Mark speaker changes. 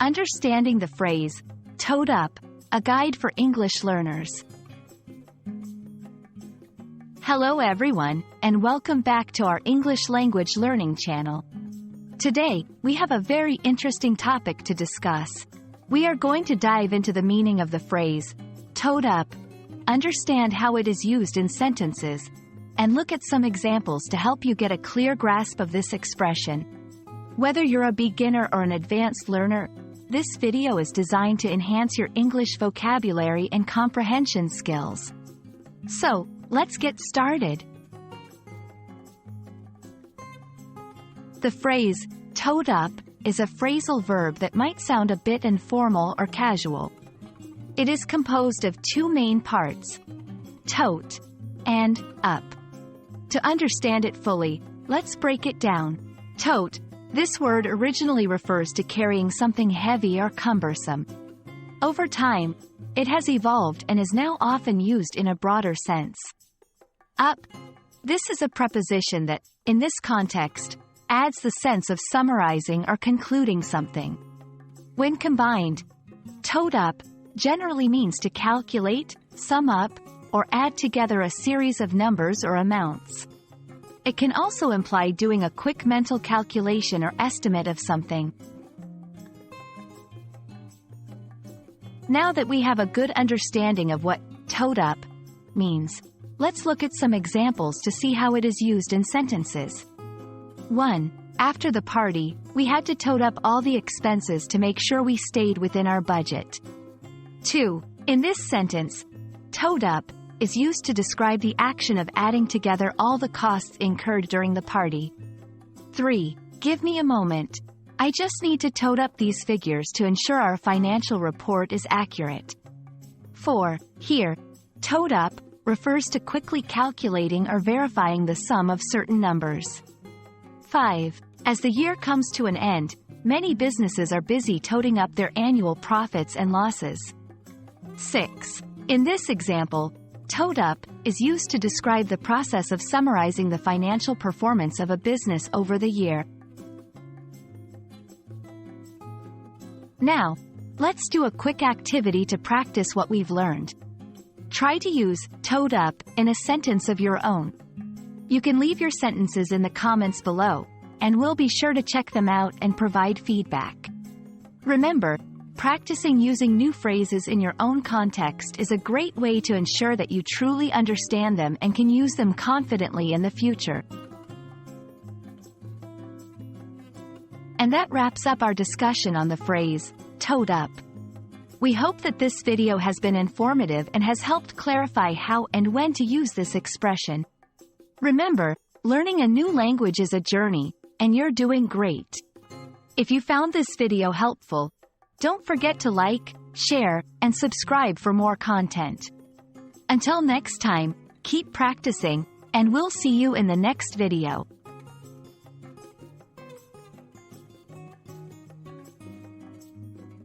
Speaker 1: Understanding the phrase, tote up, a guide for English learners. Hello everyone, and welcome back to our English language learning channel. Today, we have a very interesting topic to discuss. We are going to dive into the meaning of the phrase, tote up, understand how it is used in sentences, and look at some examples to help you get a clear grasp of this expression. Whether you're a beginner or an advanced learner, this video is designed to enhance your English vocabulary and comprehension skills. So, let's get started. The phrase, tote up, is a phrasal verb that might sound a bit informal or casual. It is composed of two main parts, tote and up. To understand it fully, let's break it down. Tote. This word originally refers to carrying something heavy or cumbersome. Over time, it has evolved and is now often used in a broader sense. Up. This is a preposition that, in this context, adds the sense of summarizing or concluding something. When combined, tote up generally means to calculate, sum up, or add together a series of numbers or amounts. It can also imply doing a quick mental calculation or estimate of something. Now that we have a good understanding of what tote up means, let's look at some examples to see how it is used in sentences. 1. After the party, we had to tote up all the expenses to make sure we stayed within our budget. 2. In this sentence, tote up is used to describe the action of adding together all the costs incurred during the party. 3. Give me a moment. I just need to tote up these figures to ensure our financial report is accurate. 4. Here, tote up refers to quickly calculating or verifying the sum of certain numbers. 5. As the year comes to an end, many businesses are busy toting up their annual profits and losses. 6. In this example, tote up is used to describe the process of summarizing the financial performance of a business over the year. Now, let's do a quick activity to practice what we've learned. Try to use tote up in a sentence of your own. You can leave your sentences in the comments below, and we'll be sure to check them out and provide feedback. Remember, practicing using new phrases in your own context is a great way to ensure that you truly understand them and can use them confidently in the future. And that wraps up our discussion on the phrase, tote up. We hope that this video has been informative and has helped clarify how and when to use this expression. Remember, learning a new language is a journey, and you're doing great. If you found this video helpful, don't forget to like, share, and subscribe for more content. Until next time, keep practicing, and we'll see you in the next video.